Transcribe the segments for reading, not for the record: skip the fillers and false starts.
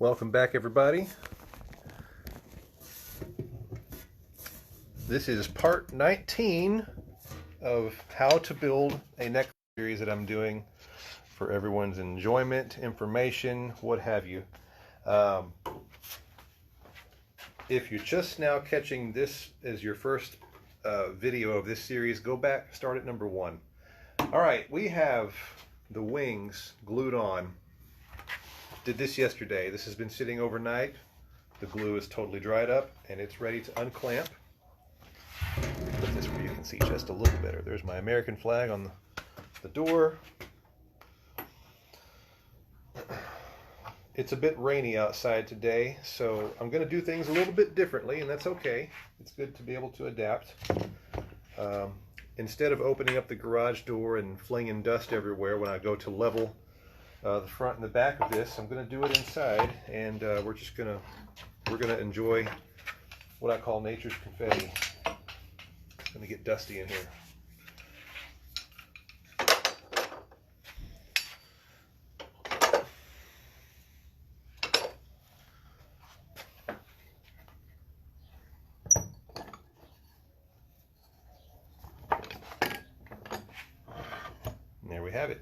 Welcome back, everybody. This is part 19 of how to build a necklace series that I'm doing for everyone's enjoyment, information, what have you. If you're just now catching this as your first video of this series, go back, start at number 1. All right, we have the wings glued on. Did this yesterday. This has been sitting overnight. The glue is totally dried up and it's ready to unclamp. Put this where you can see just a little better. There's my American flag on the door. It's a bit rainy outside today, so I'm going to do things a little bit differently, and that's okay. It's good to be able to adapt. Instead of opening up the garage door and flinging dust everywhere when I go to level the front and the back of this, I'm going to do it inside, and we're gonna enjoy what I call nature's confetti. It's going to get dusty in here. And there we have it.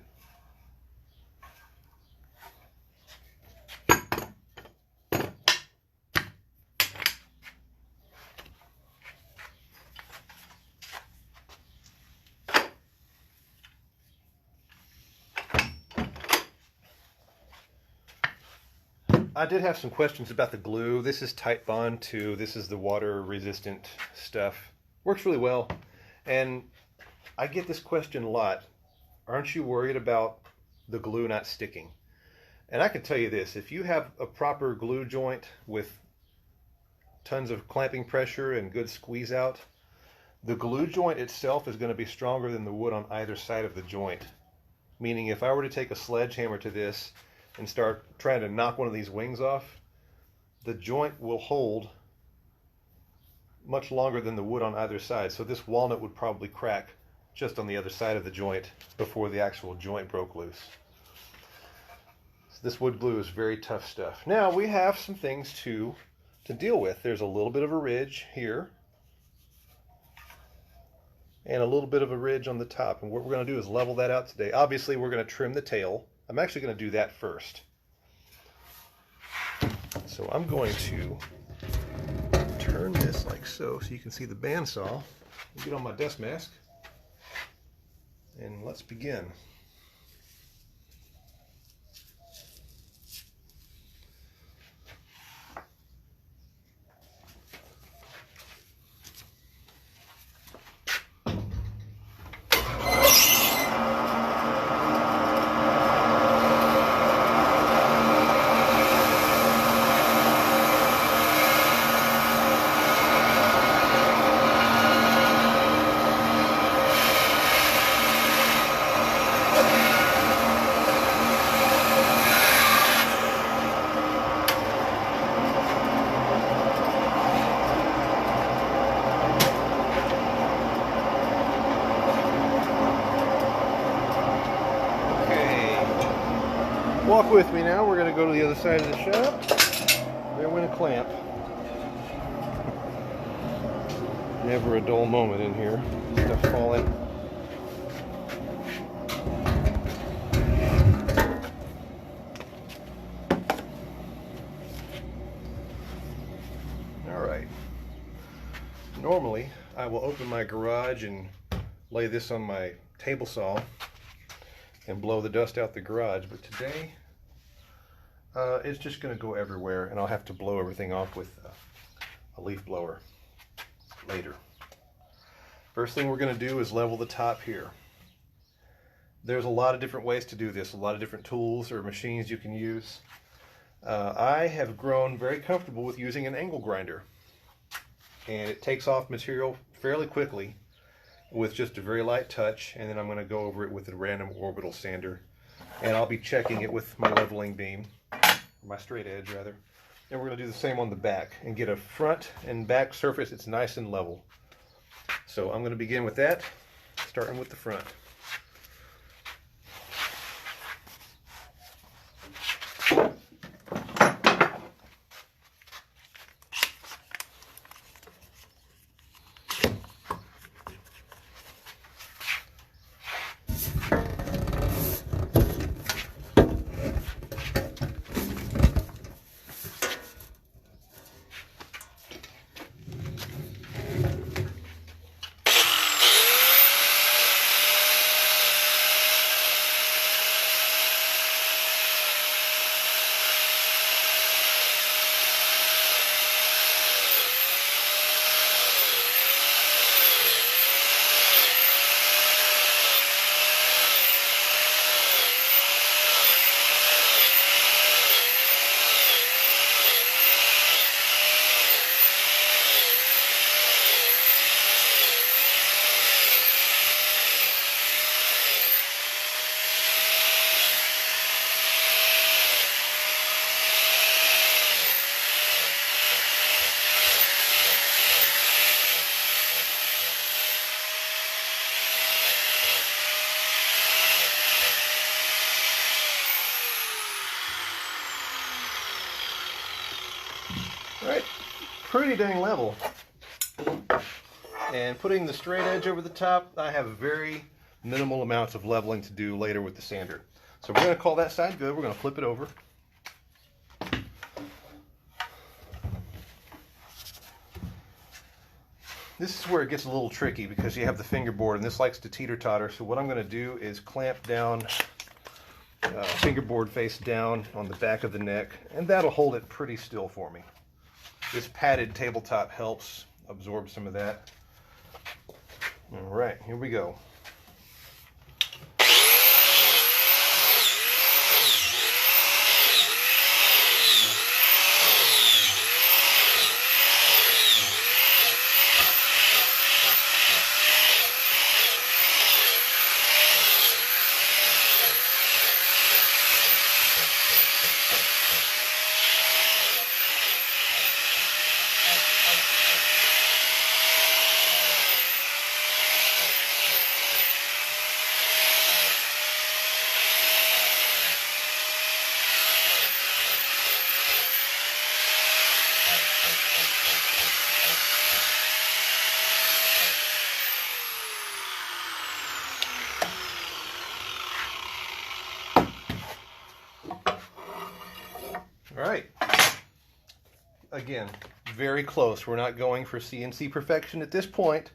I did have some questions about the glue. This is Titebond 2. This is the water resistant stuff. Works really well. And I get this question a lot. Aren't you worried about the glue not sticking? And I can tell you this, if you have a proper glue joint with tons of clamping pressure and good squeeze out, the glue joint itself is going to be stronger than the wood on either side of the joint. Meaning if I were to take a sledgehammer to this and start trying to knock one of these wings off, the joint will hold much longer than the wood on either side. So this walnut would probably crack just on the other side of the joint before the actual joint broke loose. So this wood glue is very tough stuff. Now we have some things to deal with. There's a little bit of a ridge here and a little bit of a ridge on the top, and what we're going to do is level that out today. Obviously we're going to trim the tail. I'm actually going to do that first. So I'm going to turn this like so you can see the bandsaw. Get on my dust mask and let's begin. Walk with me now. We're going to go to the other side of the shop. There went a clamp. Never a dull moment in here. Stuff falling. Alright. Normally, I will open my garage and lay this on my table saw and blow the dust out the garage, but today it's just going to go everywhere, and I'll have to blow everything off with a leaf blower later. First thing we're going to do is level the top here. There's a lot of different ways to do this, a lot of different tools or machines you can use. I have grown very comfortable with using an angle grinder, and it takes off material fairly quickly with just a very light touch, and then I'm going to go over it with a random orbital sander, and I'll be checking it with my leveling beam, my straight edge rather, and we're going to do the same on the back and get a front and back surface that's nice and level. So I'm going to begin with that, starting with the front. All right, pretty dang level. And putting the straight edge over the top, I have very minimal amounts of leveling to do later with the sander. So we're going to call that side good. We're going to flip it over. This is where it gets a little tricky because you have the fingerboard and this likes to teeter-totter. So what I'm going to do is clamp down, fingerboard face down on the back of the neck, and that'll hold it pretty still for me. This padded tabletop helps absorb some of that. All right, here we go. All right, again, very close. We're not going for CNC perfection at this point.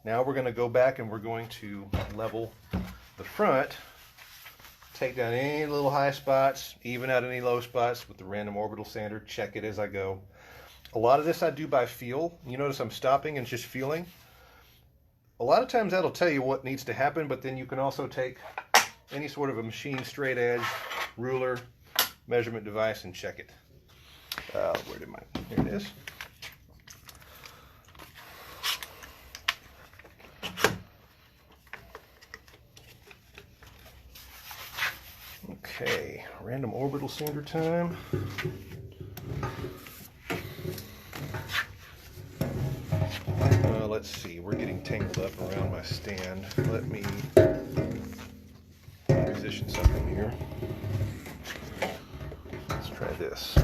Now we're going to go back and we're going to level the front, take down any little high spots, even out any low spots with the random orbital sander, check it as I go. A lot of this I do by feel. You notice I'm stopping and just feeling. A lot of times that'll tell you what needs to happen, but then you can also take any sort of a machine straight edge, ruler, measurement device and check it. Where did here it is. Okay, random orbital sander time. Let's see, we're getting tangled up around my stand. Let me position something here. Let's try this.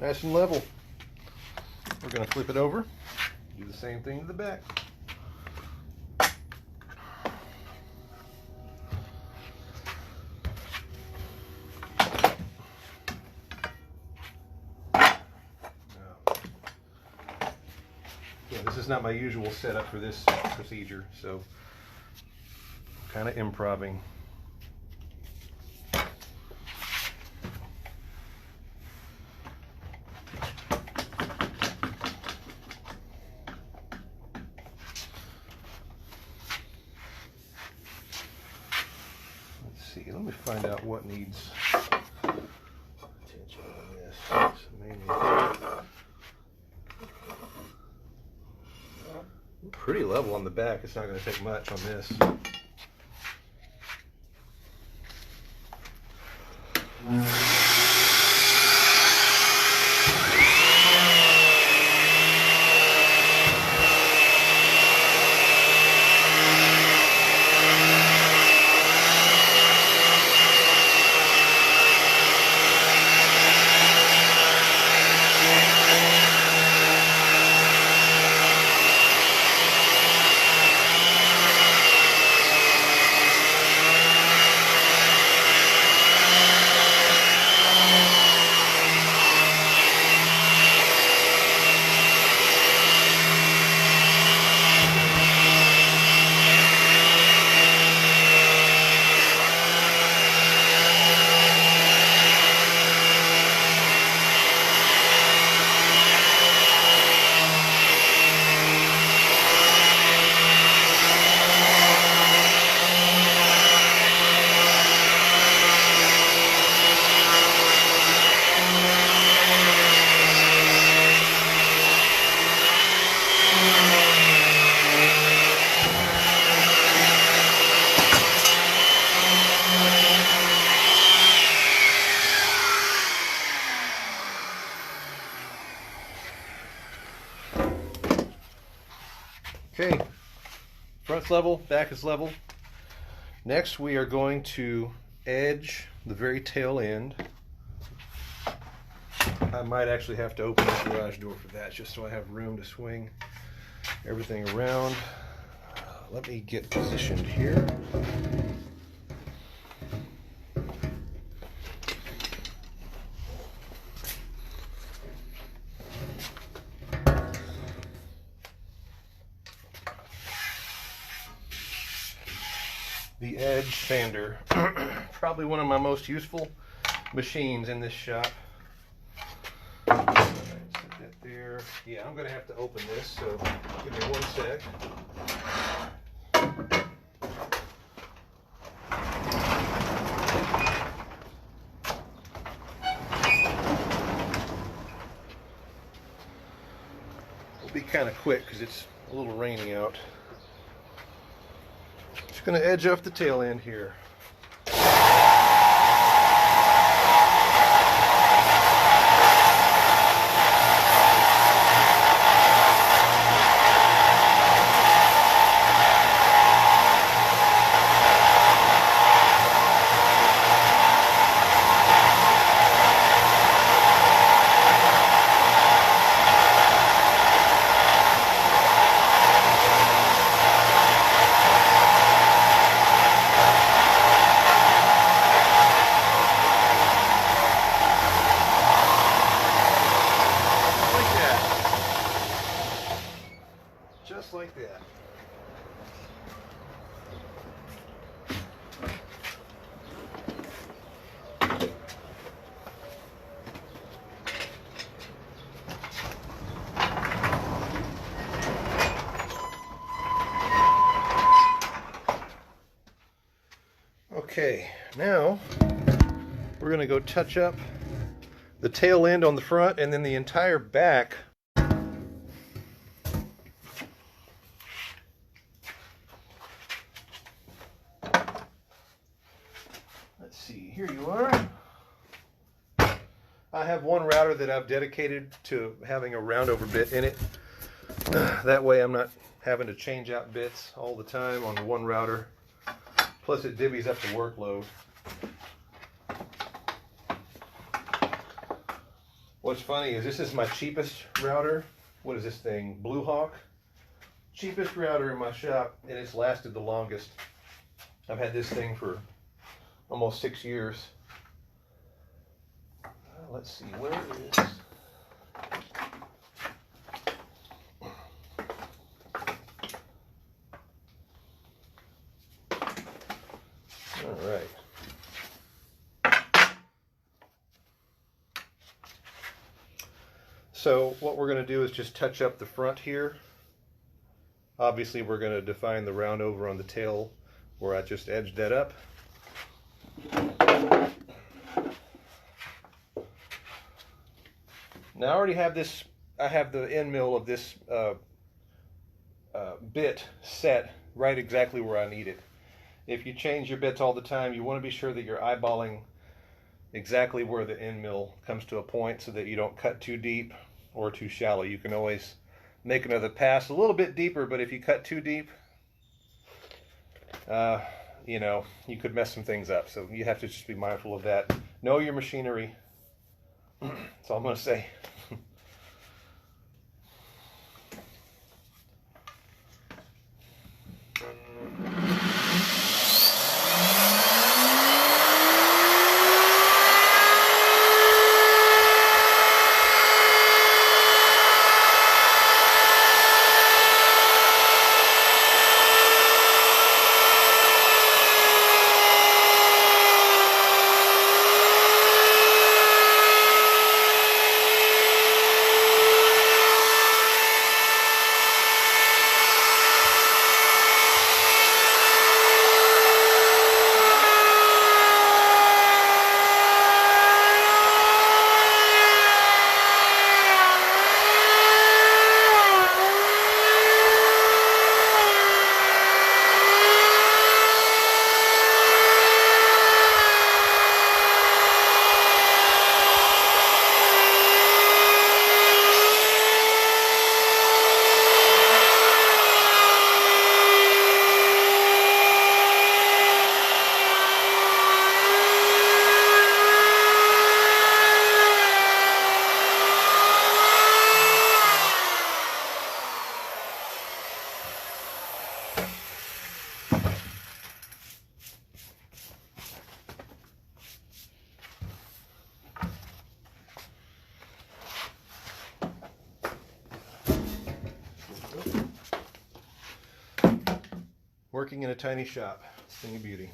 nice and level. We're going to flip it over, do the same thing to the back. Yeah, this is not my usual setup for this procedure, so kind of improvising. Let me find out what needs attention on this. So maybe pretty level on the back. It's not going to take much on this. Okay, front's level, back is level. Next we are going to edge the very tail end. I might actually have to open the garage door for that, just so I have room to swing everything around. Let me get positioned here. The edge sander, probably one of my most useful machines in this shop. All right, set that there. Yeah, I'm going to have to open this, so give me one sec. It'll be kind of quick because it's a little rainy out. Just going to edge off the tail end here. Just like that. Okay, now we're going to go touch up the tail end on the front and then the entire back. Let's see, here you are. I have one router that I've dedicated to having a roundover bit in it. That way I'm not having to change out bits all the time on one router. Plus it divvies up the workload. What's funny is this is my cheapest router. What is this thing? Blue Hawk. Cheapest router in my shop, and it's lasted the longest. I've had this thing for almost 6 years. Let's see, where is... All right. So what we're going to do is just touch up the front here. Obviously we're going to define the round over on the tail where I just edged that up. Now I already have this, I have the end mill of this bit set right exactly where I need it. If you change your bits all the time, you want to be sure that you're eyeballing exactly where the end mill comes to a point so that you don't cut too deep or too shallow. You can always make another pass a little bit deeper, but if you cut too deep, you know, you could mess some things up. So you have to just be mindful of that. Know your machinery. That's all I'm going to say. Working in a tiny shop, thing of beauty.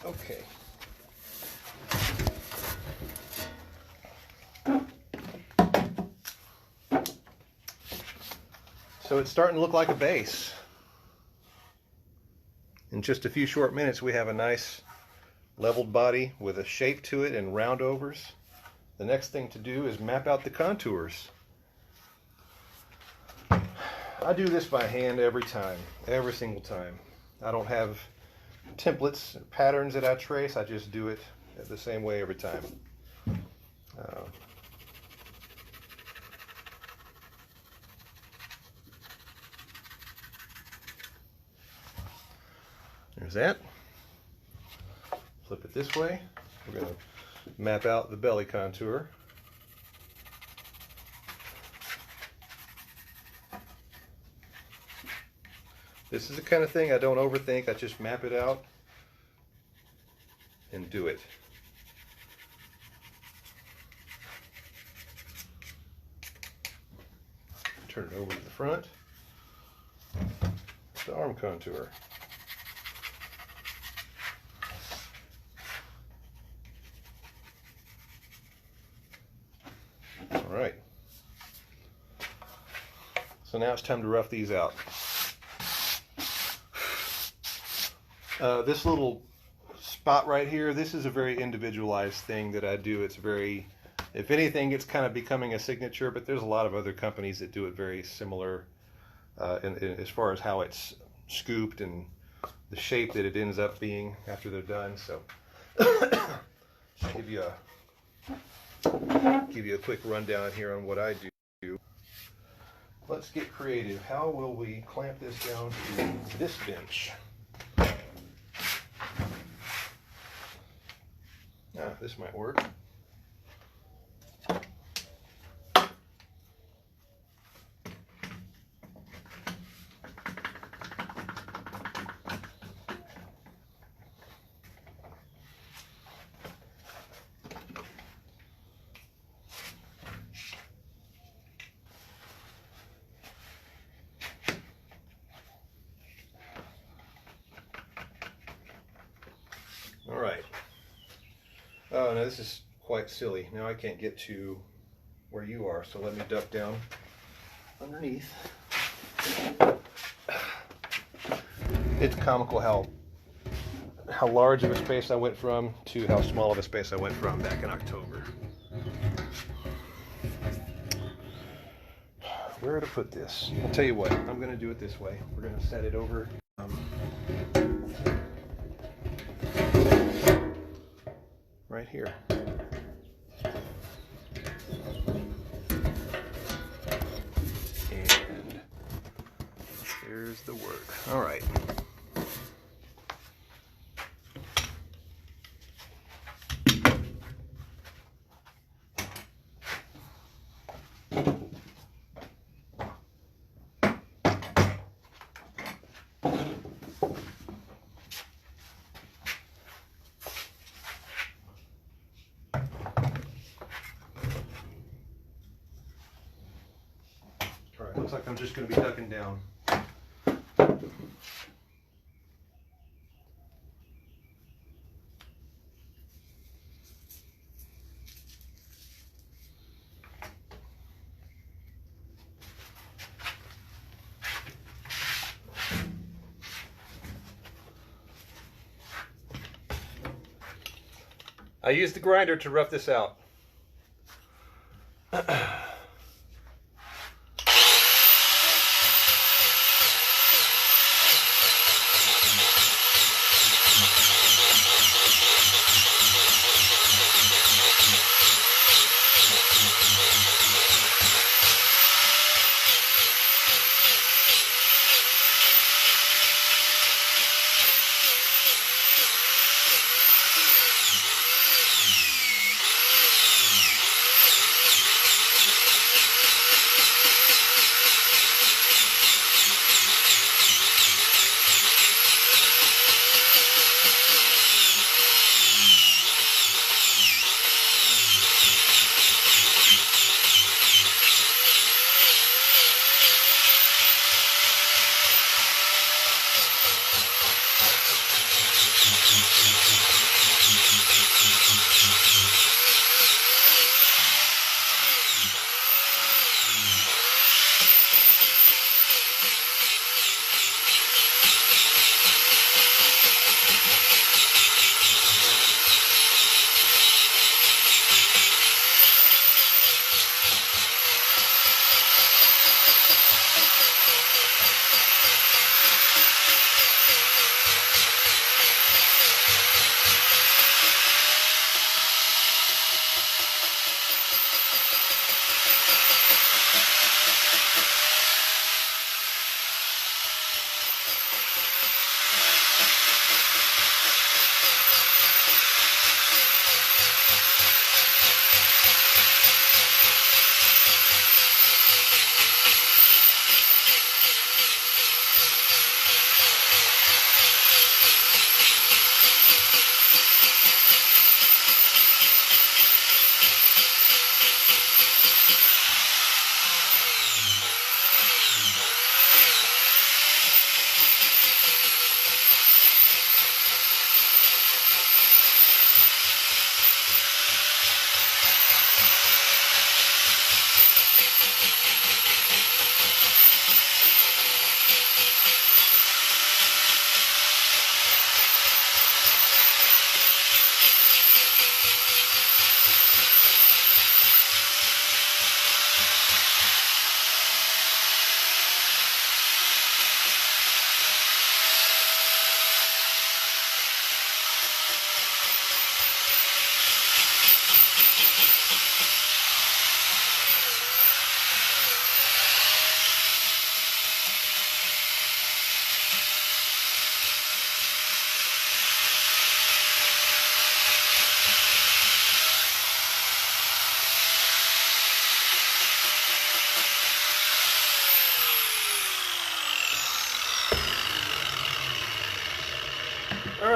Okay. So it's starting to look like a base. In just a few short minutes we have a nice leveled body with a shape to it and round overs. The next thing to do is map out the contours. I do this by hand every time, every single time. I don't have templates, patterns that I trace. I just do it the same way every time. There's that. Flip it this way. We're going to map out the belly contour. This is the kind of thing I don't overthink. I just map it out and do it. Turn it over to the front. The arm contour. All right. So now it's time to rough these out. This little spot right here, this is a very individualized thing that I do. It's very If anything, it's kind of becoming a signature, but there's a lot of other companies that do it very similar as far as how it's scooped and the shape that it ends up being after they're done. So just give you a quick rundown here on what I do. Let's get creative. How will we clamp this down to this bench? This might work. All right. Oh, now this is quite silly. Now I can't get to where you are, so let me duck down underneath. It's comical how large of a space I went from to how small of a space I went from back in October. Where to put this? I'll tell you what, I'm going to do it this way. We're going to set it over right here. And there's the work. All right. Alright, looks like I'm just going to be ducking down. I used the grinder to rough this out.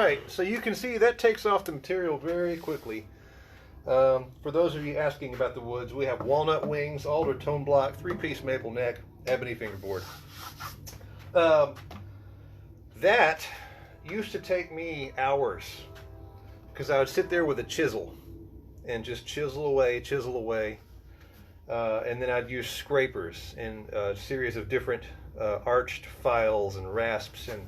right, so you can see that takes off the material very quickly. For those of you asking about the woods, we have walnut wings, alder tone block, 3-piece maple neck, ebony fingerboard. That used to take me hours because I would sit there with a chisel and just chisel away, and then I'd use scrapers and a series of different arched files and rasps, and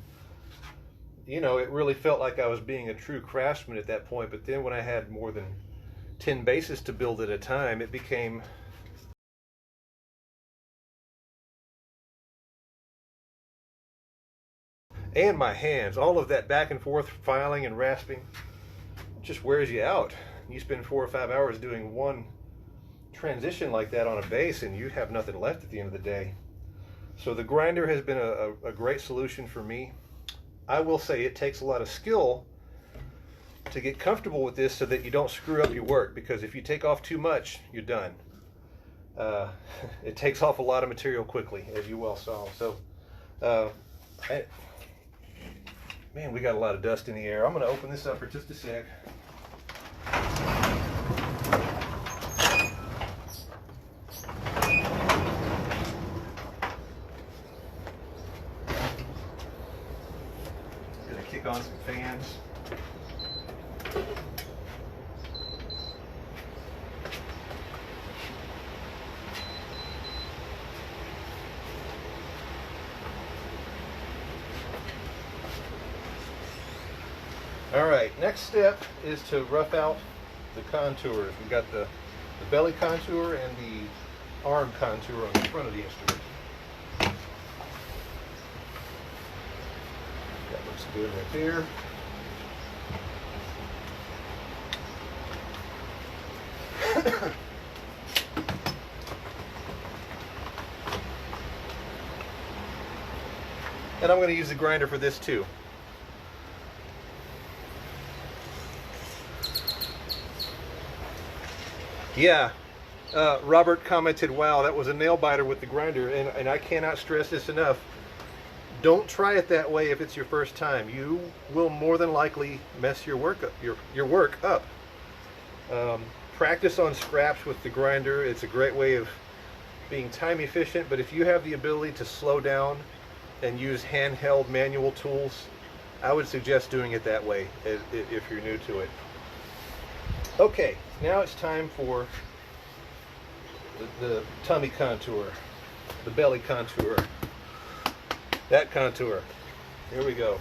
you know, it really felt like I was being a true craftsman at that point. But then when I had more than 10 bases to build at a time, it became and my hands, all of that back and forth filing and rasping just wears you out. You spend 4 or 5 hours doing one transition like that on a base and you have nothing left at the end of the day. So the grinder has been a great solution for me. I will say it takes a lot of skill to get comfortable with this so that you don't screw up your work, because if you take off too much, you're done. It takes off a lot of material quickly, as you well saw. So man, we got a lot of dust in the air. I'm going to open this up for just a sec. Going to kick on some fans. All right, next step is to rough out the contours. We've got the belly contour and the arm contour on the front of the instrument. That looks good right there. And I'm going to use the grinder for this too. Yeah, Robert commented, wow, that was a nail biter with the grinder, and I cannot stress this enough. Don't try it that way if it's your first time. You will more than likely mess your work up. Practice on scraps with the grinder. It's a great way of being time efficient, but if you have the ability to slow down and use handheld manual tools, I would suggest doing it that way if you're new to it. Okay, now it's time for the tummy contour, the belly contour, that contour. Here we go.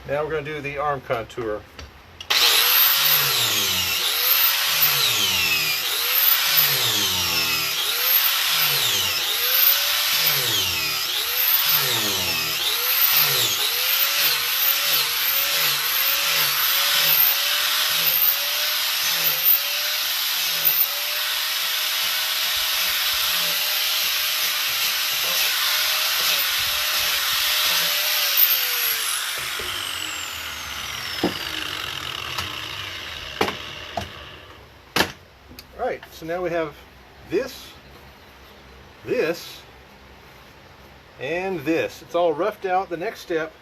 Now we're going to do the arm contour. Right, so now we have this, and this. It's all roughed out. The next step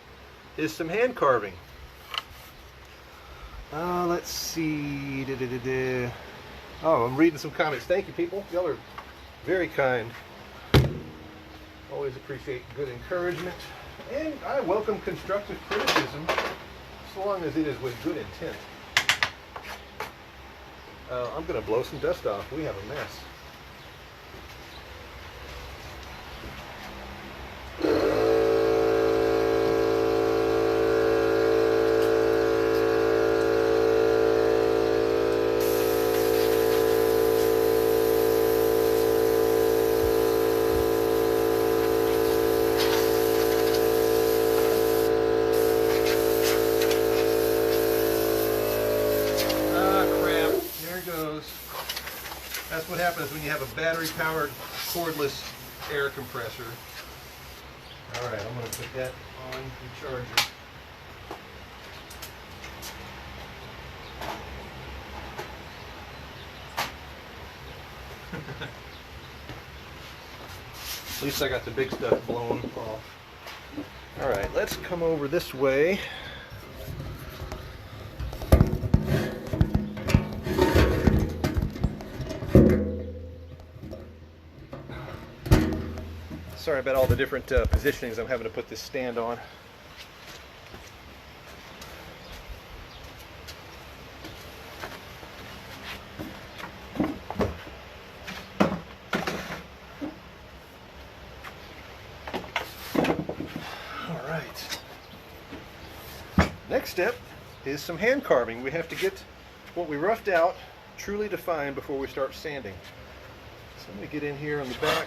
is some hand carving. Let's see. Oh, I'm reading some comments. Thank you, people. Y'all are very kind. Always appreciate good encouragement. And I welcome constructive criticism, so long as it is with good intent. I'm going to blow some dust off. We have a mess. That's what happens when you have a battery-powered, cordless air compressor. All right, I'm going to put that on the charger. At least I got the big stuff blown off. All right, let's come over this way. Sorry about all the different positionings I'm having to put this stand on. All right. Next step is some hand carving. We have to get what we roughed out truly defined before we start sanding. So I'm going to get in here on the back.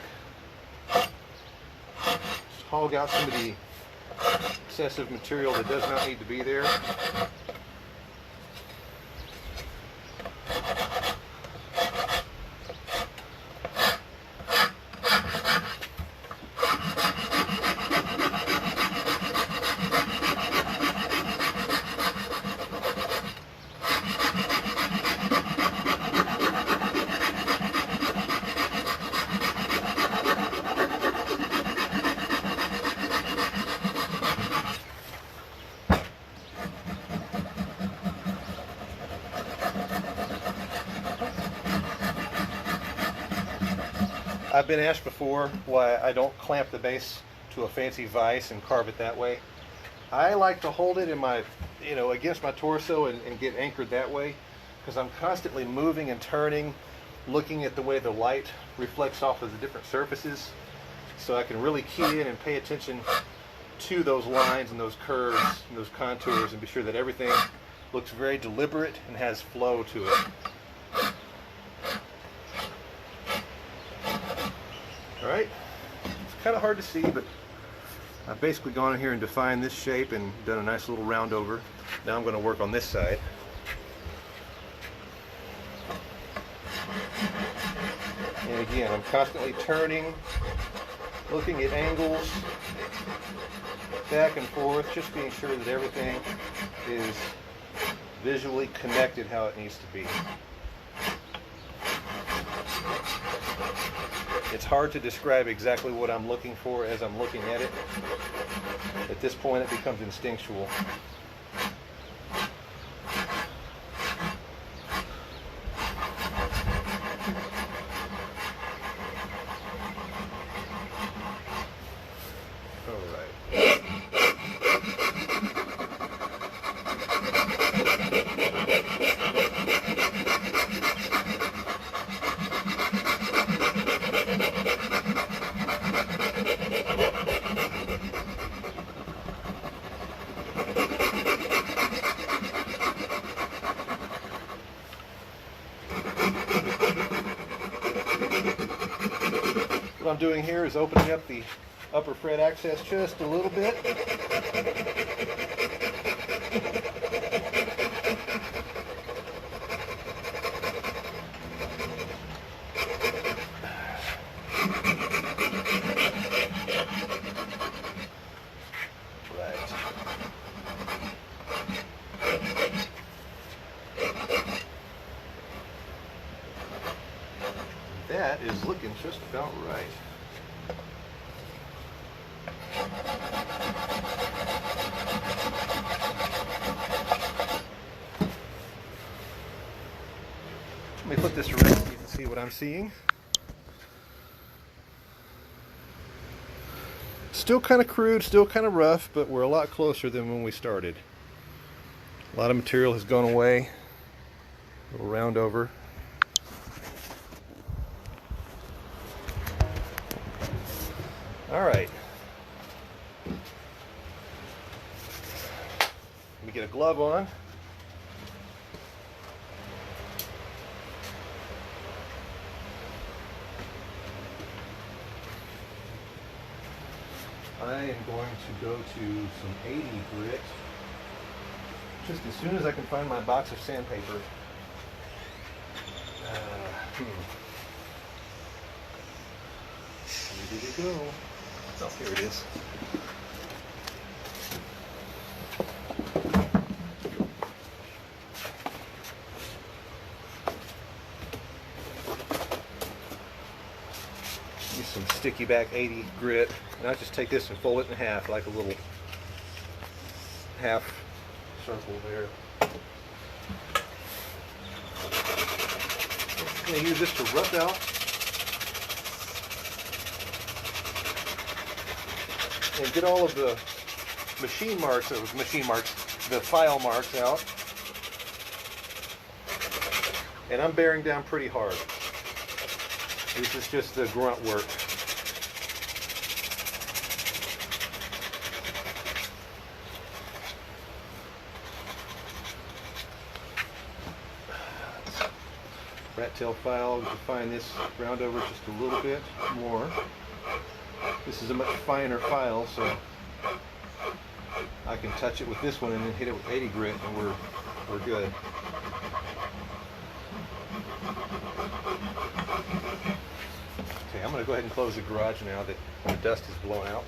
Hog out some of the excessive material that does not need to be there. I've been asked before why I don't clamp the base to a fancy vise and carve it that way. I like to hold it in my, against my torso and get anchored that way, because I'm constantly moving and turning, looking at the way the light reflects off of the different surfaces, so I can really key in and pay attention to those lines and those curves and those contours and be sure that everything looks very deliberate and has flow to it. Alright, it's kind of hard to see, but I've basically gone in here and defined this shape and done a nice little round over. Now I'm going to work on this side. And again, I'm constantly turning, looking at angles, back and forth, just being sure that everything is visually connected how it needs to be. It's hard to describe exactly what I'm looking for as I'm looking at it. At this point, it becomes instinctual. What I'm doing here is opening up the upper fret access just a little bit. That is looking just about right. Let me flip this around so you can see what I'm seeing. Still kind of crude, still kind of rough, but we're a lot closer than when we started. A lot of material has gone away. A little round over. All right. Let me get a glove on. I am going to go to some 80 grit just as soon as I can find my box of sandpaper. Where did it go? Oh, here it is. Use some sticky back 80 grit, and I just take this and fold it in half like a little half circle there. I'm going to use this to rough out and get all of the machine marks, the file marks out. And I'm bearing down pretty hard. This is just the grunt work. Rat tail file, define this round over just a little bit more. This is a much finer file, so I can touch it with this one and then hit it with 80 grit, and we're good. Okay, I'm going to go ahead and close the garage now that the dust is blown out.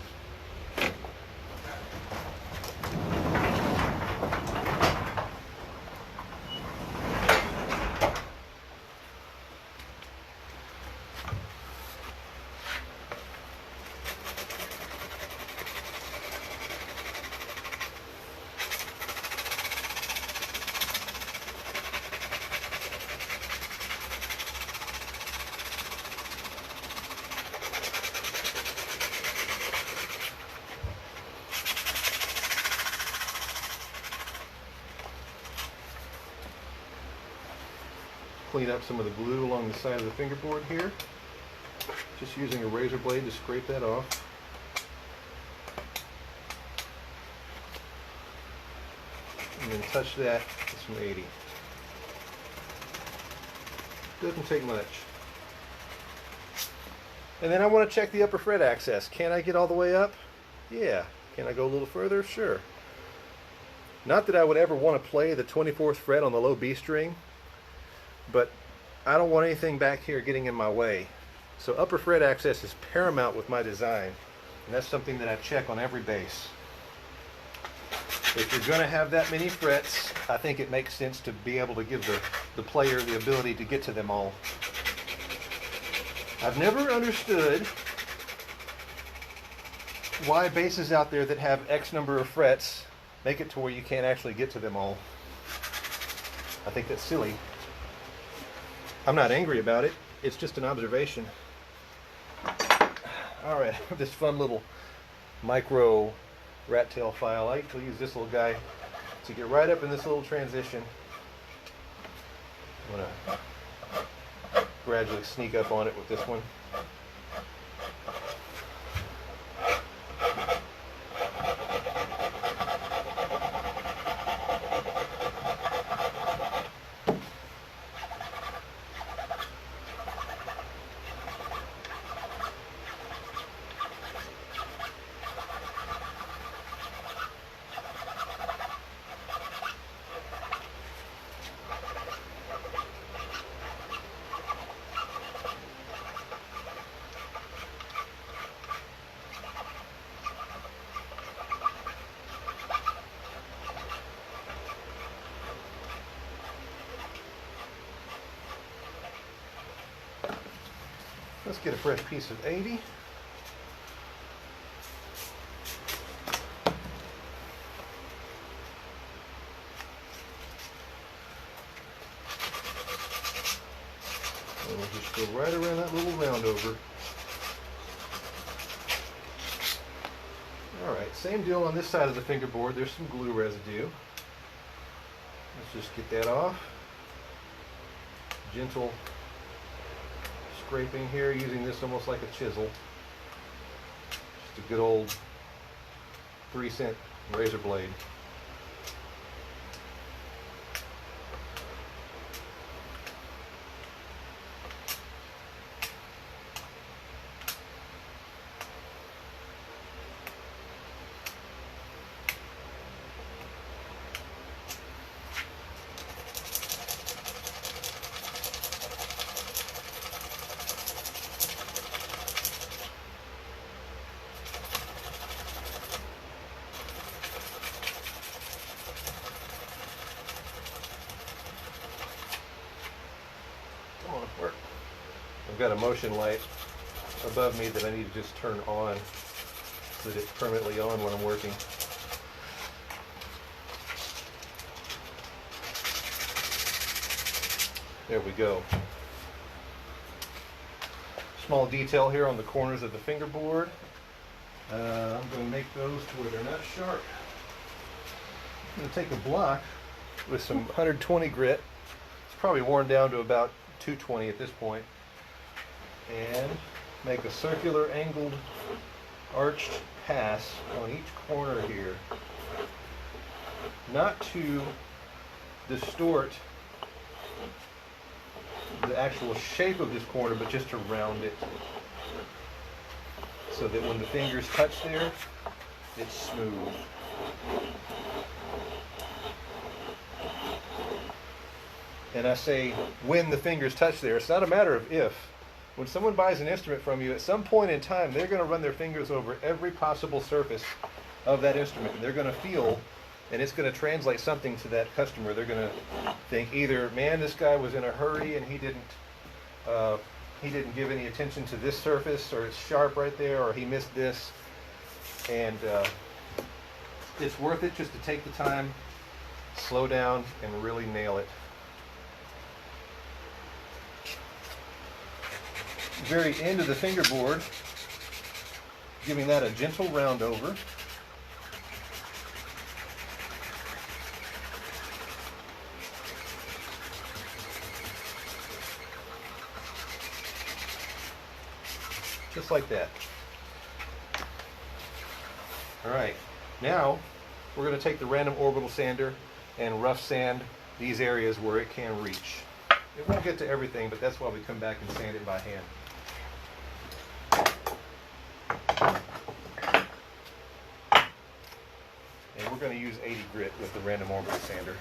Clean up some of the glue along the side of the fingerboard here. Just using a razor blade to scrape that off. And then touch that with some 80. Doesn't take much. And then I want to check the upper fret access. Can I get all the way up? Yeah. Can I go a little further? Sure. Not that I would ever want to play the 24th fret on the low B string, but I don't want anything back here getting in my way. So upper fret access is paramount with my design, and that's something that I check on every bass. If you're going to have that many frets, I think it makes sense to be able to give the player the ability to get to them all. I've never understood why basses out there that have X number of frets make it to where you can't actually get to them all. I think that's silly. I'm not angry about it. It's just an observation. All right, this fun little micro rat tail file. I will use this little guy to get right up in this little transition. I'm gonna gradually sneak up on it with this one. Let's get a fresh piece of 80. And we'll just go right around that little round over. Alright, same deal on this side of the fingerboard. There's some glue residue. Let's just get that off. Gentle scraping here, using this almost like a chisel. Just a good old 3-cent razor blade. Work. I've got a motion light above me that I need to just turn on so that it's permanently on when I'm working. There we go. Small detail here on the corners of the fingerboard. I'm going to make those to where they're not sharp. I'm going to take a block with some 120 grit. It's probably worn down to about 220 at this point, and make a circular angled arched pass on each corner here, not to distort the actual shape of this corner, but just to round it so that when the fingers touch there, it's smooth. And I say when the fingers touch there. It's not a matter of if. When someone buys an instrument from you, at some point in time, they're going to run their fingers over every possible surface of that instrument. And they're going to feel, and it's going to translate something to that customer. They're going to think either, man, this guy was in a hurry and he didn't give any attention to this surface, or it's sharp right there, or he missed this. And it's worth it just to take the time, slow down, and really nail it. Very end of the fingerboard, giving that a gentle round over. Just like that. All right, now we're going to take the random orbital sander and rough sand these areas where it can reach. It won't get to everything, but that's why we come back and sand it by hand. And we're going to use 80 grit with the random orbital sander.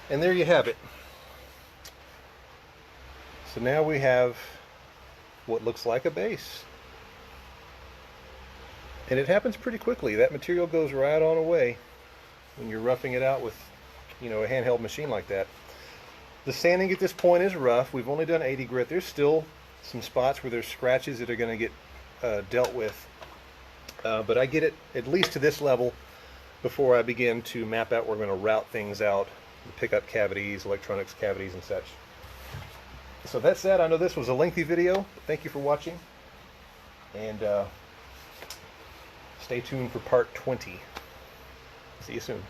And there you have it. So now we have what looks like a base. And it happens pretty quickly. That material goes right on away when you're roughing it out with, you know, a handheld machine like that. The sanding at this point is rough. We've only done 80 grit. There's still some spots where there's scratches that are going to get dealt with. But I get it at least to this level before I begin to map out where we're going to route things out, pick up cavities, electronics cavities and such. So that said, I know this was a lengthy video. But thank you for watching. And stay tuned for part 20. See you soon.